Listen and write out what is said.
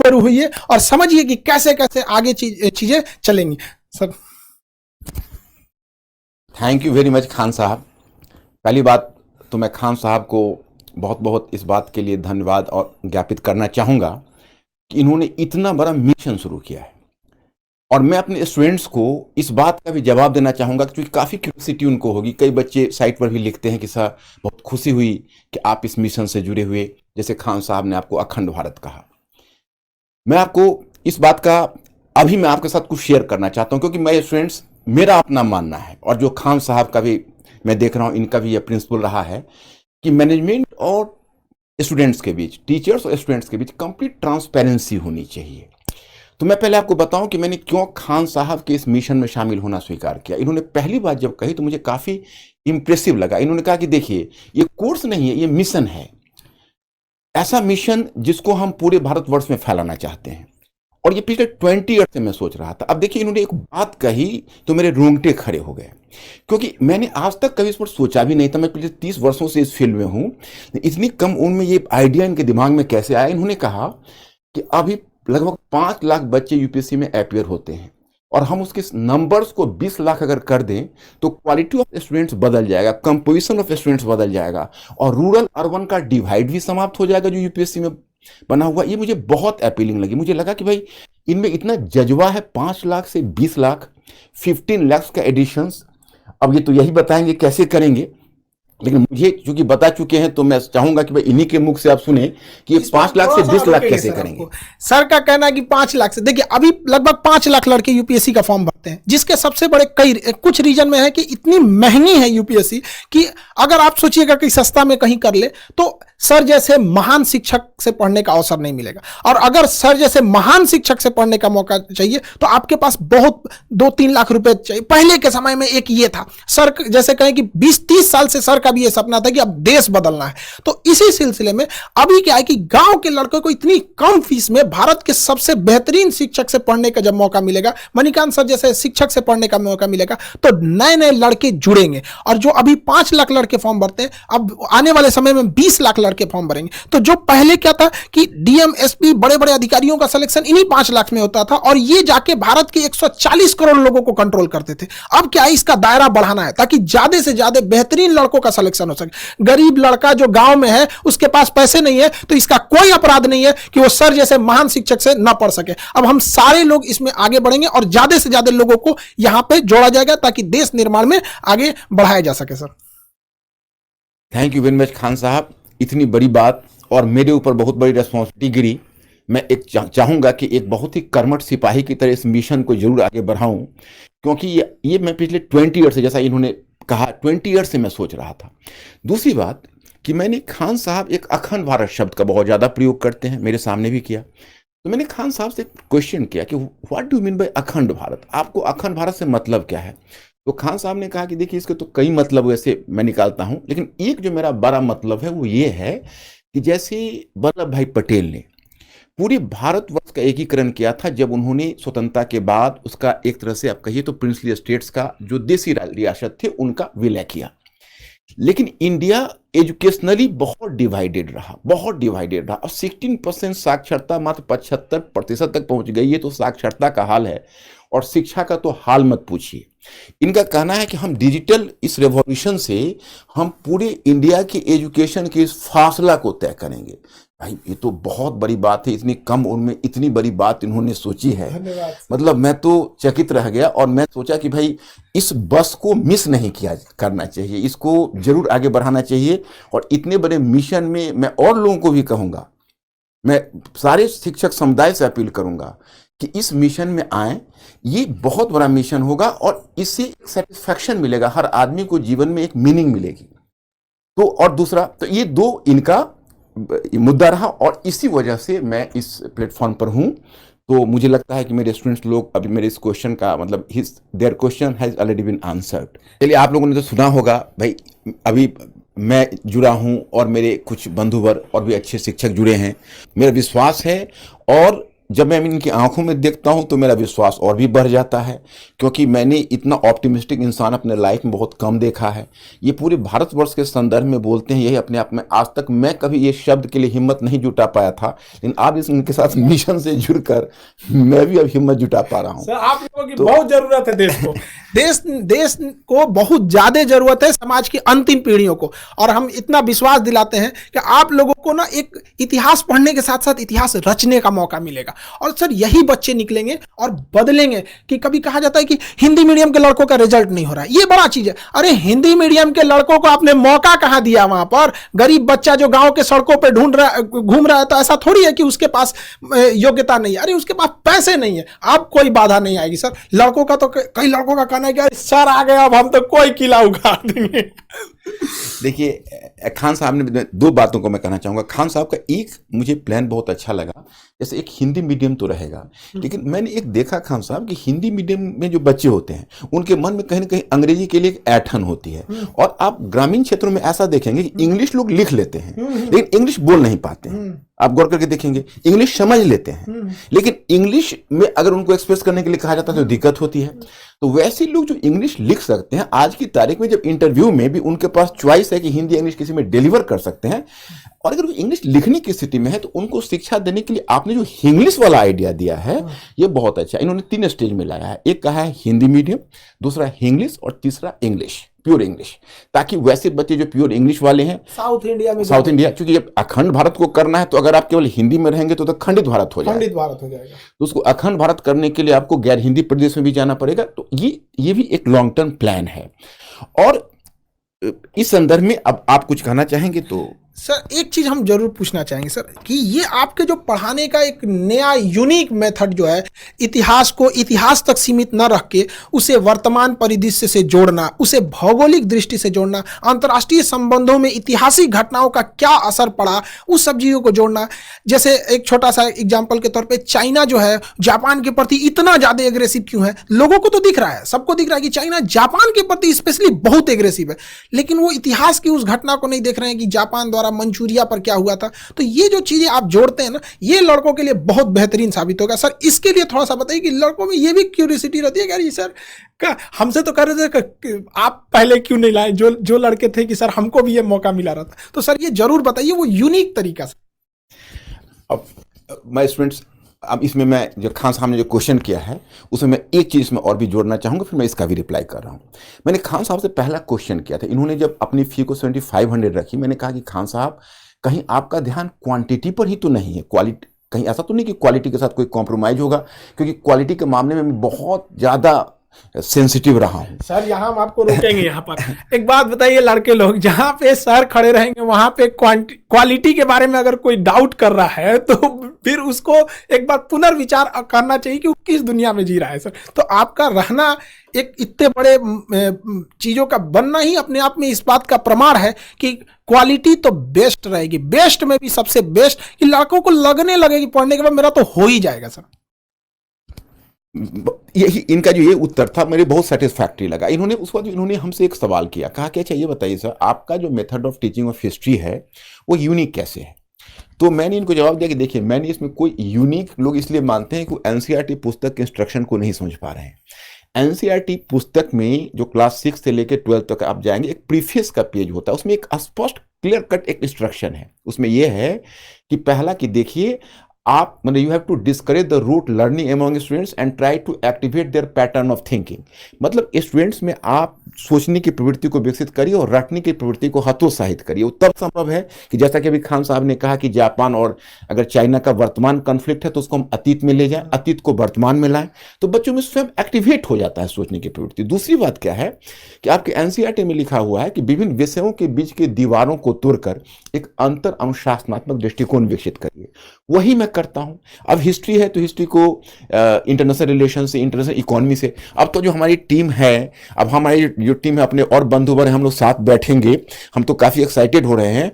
रूबरू हुई और समझिए कि कैसे कैसे आगे चीजें चलेंगी। Sir thank you very much Khan साहब। पहली बात तो मैं खान साहब को बहुत बहुत इस बात के लिए धन्यवाद और ज्ञापित करना चाहूँगा कि इन्होंने इतना बड़ा मिशन शुरू किया है। और मैं अपने स्टूडेंट्स को इस बात का भी जवाब देना चाहूँगा क्योंकि काफ़ी क्यूरियोसिटी उनको होगी। कई बच्चे साइट पर भी लिखते हैं कि सर बहुत खुशी हुई कि आप इस मिशन से जुड़े हुए, जैसे खान साहब ने आपको अखंड भारत कहा। मैं आपको इस बात का अभी मैं आपके साथ कुछ शेयर करना चाहता हूँ क्योंकि मैं स्टूडेंट्स, मेरा अपना मानना है और जो खान साहब का भी मैं देख रहा हूँ, इनका भी यह प्रिंसिपल रहा है कि मैनेजमेंट और स्टूडेंट्स के बीच, टीचर्स और स्टूडेंट्स के बीच कंप्लीट ट्रांसपेरेंसी होनी चाहिए। तो मैं पहले आपको बताऊं कि मैंने क्यों खान साहब के इस मिशन में शामिल होना स्वीकार किया। इन्होंने पहली बात जब कही तो मुझे काफ़ी इंप्रेसिव लगा। इन्होंने कहा कि देखिए, ये कोर्स नहीं है, ये मिशन है। ऐसा मिशन जिसको हम पूरे भारतवर्ष में फैलाना चाहते हैं। और ये पिछले 20 ईयर से मैं सोच रहा था। अब देखिए, इन्होंने एक बात कही तो मेरे रोंगटे खड़े हो गए क्योंकि मैंने आज तक कभी इस पर सोचा भी नहीं था। मैं पिछले 30 वर्षों से इस फील्ड में हूं। इतनी कम उम्र में ये आइडिया इनके दिमाग में कैसे आया? इन्होंने कहा कि अभी लगभग 5 लाख बच्चे यूपीएससी में अपीयर होते हैं और हम उसके नंबर्स को 20 लाख अगर कर दें तो क्वालिटी ऑफ स्टूडेंट्स बदल जाएगा, कंपोजिशन ऑफ स्टूडेंट्स बदल जाएगा और रूरल अर्बन का डिवाइड भी समाप्त हो जाएगा जो यूपीएससी में बना हुआ। ये मुझे बहुत अपीलिंग लगी। मुझे लगा कि भाई इनमें इतना जज्बा है। 5 लाख से 20 लाख, 15 लाख का एडिशंस। अब ये तो यही बताएंगे कैसे करेंगे, लेकिन मुझे चूंकि बता चुके हैं तो मैं चाहूंगा कि भाई इन्हीं के मुख से आप सुने कि 5 लाख से 20 लाख कैसे करेंगे। सर का कहना है कि 5 लाख से, देखिए अभी लगभग 5 लाख लड़के यूपीएससी का फॉर्म भरते हैं, जिसके सबसे बड़े कुछ रीजन में है कि इतनी महंगी है यूपीएससी कि अगर आप सोचिएगा कि सस्ता में कहीं कर ले तो सर जैसे महान शिक्षक से पढ़ने का अवसर नहीं मिलेगा। और अगर सर जैसे महान शिक्षक से पढ़ने का मौका चाहिए तो आपके पास बहुत 2-3 लाख रुपए चाहिए। पहले के समय में एक ये था, सर जैसे कहें कि 20-30 साल से सर का भी ये सपना था कि अब देश बदलना है। तो इसी सिलसिले में अभी क्या है कि गांव के लड़कों को इतनी कम फीस में भारत के सबसे बेहतरीन शिक्षक से पढ़ने का जब मौका मिलेगा, मणिकांत सर जैसे शिक्षक से पढ़ने का मौका मिलेगा, तो नए नए लड़के जुड़ेंगे। और जो अभी 5 लाख लड़के फॉर्म भरते हैं, अब आने वाले समय में 20 लाख लड़के फॉर्म भरेंगे। तो जो पहले क्या था कि डीएम, एसपी, बड़े बड़े अधिकारियों का सिलेक्शन इन्हीं 5 लाख में होता था और ये जाके भारत के 140 करोड़ लोगों को कंट्रोल करते थे। अब क्या है, इसका दायरा बढ़ाना है ताकि ज्यादा से ज्यादा बेहतरीन लड़कों का सिलेक्शन हो सके। गरीब लड़का जो गांव में है, उसके पास पैसे नहीं है, तो इसका कोई अपराध नहीं है कि वो सर जैसे महान शिक्षक से ना पढ़ सके। अब हम सारे लोग इसमें आगे बढ़ेंगे और ज्यादा से ज्यादा लोगों को यहां पे जोड़ा जाएगा ताकि देश निर्माण में आगे बढ़ाया जा सके। Sir thank you very much Khan साहब। इतनी बड़ी बात और मेरे ऊपर बहुत बड़ी रिस्पॉन्सिबिलिटी गिरी। मैं एक चाहूंगा कि एक बहुत ही कर्मठ सिपाही की तरह इस मिशन को जरूर आगे बढ़ाऊं क्योंकि ये मैं पिछले 20 ईयर से, जैसा इन्होंने कहा, 20 ईयर से मैं सोच रहा था। दूसरी बात कि मैंने खान साहब एक अखंड भारत शब्द का बहुत ज़्यादा प्रयोग करते हैं, मेरे सामने भी किया। तो मैंने खान साहब से क्वेश्चन किया कि व्हाट डू मीन बाय अखंड भारत, आपको अखंड भारत से मतलब क्या है? तो खान साहब ने कहा कि देखिए, इसके तो कई मतलब वैसे मैं निकालता हूं, लेकिन एक जो मेरा बड़ा मतलब है वो ये है कि जैसे वल्लभ भाई पटेल ने पूरे भारतवर्ष का एकीकरण किया था जब उन्होंने स्वतंत्रता के बाद उसका एक तरह से आप कहिए तो प्रिंसली स्टेट्स का जो देसी रियासत थे उनका विलय किया। लेकिन इंडिया एजुकेशनली बहुत डिवाइडेड रहा, बहुत डिवाइडेड रहा और 16% साक्षरता मात्र 75% तक पहुंच गई। ये तो साक्षरता का हाल है और शिक्षा का तो हाल मत पूछिए। इनका कहना है कि हम डिजिटल इस रेवोल्यूशन से हम पूरे इंडिया की एजुकेशन के इस फासला को तय करेंगे। भाई ये तो बहुत बड़ी बात है। इतनी कम उम्र में इतनी बड़ी बात इन्होंने सोची है, मतलब मैं तो चकित रह गया और मैं सोचा कि भाई इस बस को मिस नहीं किया करना चाहिए, इसको जरूर आगे बढ़ाना चाहिए। और इतने बड़े मिशन में मैं और लोगों को भी कहूँगा, मैं सारे शिक्षक समुदाय से अपील करूँगा कि इस मिशन में आए। ये बहुत बड़ा मिशन होगा और इससे सेटिस्फैक्शन मिलेगा, हर आदमी को जीवन में एक मीनिंग मिलेगी। तो और दूसरा तो ये दो इनका मुद्दा रहा और इसी वजह से मैं इस प्लेटफॉर्म पर हूं। तो मुझे लगता है कि मेरे स्टूडेंट्स लोग अभी मेरे इस क्वेश्चन का मतलब their question has already been answered. चलिए, आप लोगों ने तो सुना होगा भाई, अभी मैं जुड़ा हूं और मेरे कुछ बंधुवर और भी अच्छे शिक्षक जुड़े हैं। मेरा विश्वास है और जब मैं इनकी आंखों में देखता हूं तो मेरा विश्वास और भी बढ़ जाता है, क्योंकि मैंने इतना ऑप्टिमिस्टिक इंसान अपने लाइफ में बहुत कम देखा है। ये पूरे भारतवर्ष के संदर्भ में बोलते हैं, यही अपने आप में आज तक मैं कभी ये शब्द के लिए हिम्मत नहीं जुटा पाया था, लेकिन अब इनके साथ मिशन से जुड़कर मैं भी अब हिम्मत जुटा पा रहा हूँ। सर आप लोगों की बहुत जरूरत है देश को, देश को बहुत ज्यादा जरूरत है, समाज की अंतिम पीढ़ियों को। और हम इतना विश्वास दिलाते हैं कि आप लोगों को ना एक इतिहास पढ़ने के साथ साथ इतिहास रचने का मौका मिलेगा। और सर यही बच्चे निकलेंगे और बदलेंगे। कि कभी कहा जाता है कि हिंदी मीडियम के लड़कों का रिजल्ट नहीं हो रहा है, ये बड़ा चीज है। अरे हिंदी मीडियम के लड़कों को आपने मौका कहां दिया? वहां पर गरीब बच्चा जो गांव के सड़कों पे घूम रहा है, तो ऐसा थोड़ी है कि उसके पास योग्यता नहीं है, अरे उसके पास पैसे नहीं है। अब कोई बाधा नहीं आएगी सर। लड़कों का तो कई लड़कों का कहना है कि सर आ गया, अब हम तो कोई किला उखाड़ देंगे। देखिए खान साहब ने दो बातों को मैं कहना चाहूंगा। खान साहब का एक मुझे प्लान बहुत अच्छा लगा, जैसे एक हिंदी मीडियम तो रहेगा, लेकिन मैंने एक देखा खान साहब कि हिंदी मीडियम में जो बच्चे होते हैं उनके मन में कहीं ना कहीं अंग्रेजी के लिए एक ऐंठन होती है। और आप ग्रामीण क्षेत्रों में ऐसा देखेंगे कि इंग्लिश लोग लिख लेते हैं लेकिन इंग्लिश बोल नहीं पाते हैं। आप गौर करके देखेंगे, इंग्लिश समझ लेते हैं लेकिन इंग्लिश में अगर उनको एक्सप्रेस करने के लिए कहा जाता है तो दिक्कत होती है। तो वैसे लोग जो इंग्लिश लिख सकते हैं, आज की तारीख में जब इंटरव्यू में भी उनके पास चॉइस है कि हिंदी इंग्लिश किसी में डिलीवर कर सकते हैं, और अगर वो इंग्लिश लिखने की स्थिति में है तो उनको शिक्षा देने के लिए आपने जो इंग्लिश वाला आइडिया दिया है ये बहुत अच्छा। इन्होंने 3 स्टेज में लाया है, एक कहा है हिंदी मीडियम, दूसरा इंग्लिश और तीसरा इंग्लिश, प्योर इंग्लिश, ताकि वैसे बच्चे जो प्योर इंग्लिश वाले हैं साउथ इंडिया में, साउथ इंडिया, क्योंकि जब अखंड भारत को करना है तो अगर आप केवल हिंदी में रहेंगे तो खंडित भारत हो जाएगा, खंडित भारत हो जाएगा। तो उसको अखंड भारत करने के लिए आपको गैर हिंदी प्रदेश में भी जाना पड़ेगा। तो ये भी एक लॉन्ग टर्म प्लान है। और इस संदर्भ में अब आप कुछ कहना चाहेंगे? तो सर एक चीज हम जरूर पूछना चाहेंगे सर कि ये आपके जो पढ़ाने का एक नया यूनिक मेथड जो है, इतिहास को इतिहास तक सीमित न रख के उसे वर्तमान परिदृश्य से जोड़ना, उसे भौगोलिक दृष्टि से जोड़ना, अंतर्राष्ट्रीय संबंधों में ऐतिहासिक घटनाओं का क्या असर पड़ा उस सब चीजों को जोड़ना। जैसे एक छोटा सा एग्जाम्पल के तौर पर चाइना जो है जापान के प्रति इतना ज्यादा एग्रेसिव क्यों है? लोगों को तो दिख रहा है, सबको दिख रहा है कि चाइना जापान के प्रति स्पेशली बहुत एग्रेसिव है, लेकिन वो इतिहास की उस घटना को नहीं देख रहे हैं कि जापान द्वारा मंचूरिया पर क्या हुआ था। तो ये जो चीजें आप जोड़ते हैं ना, ये लड़कों के लिए बहुत बेहतरीन साबित होगा। सर इसके लिए थोड़ा सा बताइए कि लड़कों में ये भी क्यूरियोसिटी रहती है कि सर का हमसे तो कर रहे थे कि आप पहले क्यों नहीं लाए, जो लड़के थे कि सर हमको भी ये मौका मिला रहा था। तो सर ये जरूर बताइए वो यूनिक तरीका से। अब माय स्टूडेंट्स, अब इसमें मैं जो खान साहब ने जो क्वेश्चन किया है उसमें मैं एक चीज़ में और भी जोड़ना चाहूँगा, फिर मैं इसका भी रिप्लाई कर रहा हूँ। मैंने खान साहब से पहला क्वेश्चन किया था, इन्होंने जब अपनी फ़ी को 7500 रखी, मैंने कहा कि खान साहब कहीं आपका ध्यान क्वांटिटी पर ही तो नहीं है, क्वालिटी, कहीं ऐसा तो नहीं कि क्वालिटी के साथ कोई कॉम्प्रोमाइज़ होगा, क्योंकि क्वालिटी के मामले में मैं बहुत ज़्यादा सेंसिटिव रहा हूँ। सर यहाँ हम आपको रोकेंगे यहाँ पर। एक बात बताइए, लड़के लोग जहाँ पे सर खड़े रहेंगे वहां पे क्वालिटी के बारे में अगर कोई डाउट कर रहा है तो फिर उसको एक बार पुनर्विचार करना चाहिए कि वो किस दुनिया में जी रहा है। सर तो आपका रहना, एक इतने बड़े चीजों का बनना ही अपने आप में इस बात का प्रमाण है कि क्वालिटी तो बेस्ट रहेगी, बेस्ट में भी सबसे बेस्ट, कि लड़कों को लगने लगे कि पढ़ने के बाद मेरा तो हो ही जाएगा। सर यही इनका जो ये उत्तर था मेरे बहुत सेटिस्फैक्टरी लगा। इन्होंने उस वक्त इन्होंने हमसे एक सवाल किया, कहा कि अच्छा ये बताइए सर, आपका जो method of teaching of history है वो यूनिक कैसे है? तो मैंने इनको जवाब दिया कि देखिए, मैंने इसमें कोई यूनिक, लोग इसलिए मानते हैं कि एनसीईआरटी पुस्तक के इंस्ट्रक्शन को नहीं समझ पा रहे हैं। एनसीईआरटी पुस्तक में जो क्लास 6 से लेकर 12 तक आप जाएंगे, एक प्रीफेस का पेज होता है, उसमें एक स्पष्ट क्लियर कट एक इंस्ट्रक्शन है। उसमें यह है कि पहला कि देखिए आप मतलब you have to discourage the rote learning among students and try to activate their pattern of thinking. मतलब स्टूडेंट्स में आप सोचने की प्रवृत्ति को विकसित करिए और रटने की प्रवृत्ति को हतोत्साहित करिए। वो तब संभव है कि जैसा कि अभी खान साहब ने कहा कि जापान और अगर चाइना का वर्तमान कॉन्फ्लिक्ट है तो उसको हम अतीत में ले जाएं, अतीत को वर्तमान में लाएं, तो बच्चों में स्वयं एक्टिवेट हो जाता है सोचने की प्रवृत्ति। दूसरी बात क्या है कि आपके एनसीईआरटी में लिखा हुआ है कि विभिन्न विषयों के बीच के दीवारों को तोड़कर एक अंतर अनुशासनात्मक दृष्टिकोण विकसित करिए। वही मैं करता हूं। अब हिस्ट्री है तो हिस्ट्री को इंटरनेशनल रिलेशन से, इंटरनेशनल इकोनॉमी से, अब तो जो हमारी टीम है, अब हमारी जो टीम है अपने और बंधुवर हैं, हम लोग साथ बैठेंगे, हम तो काफ़ी एक्साइटेड हो रहे हैं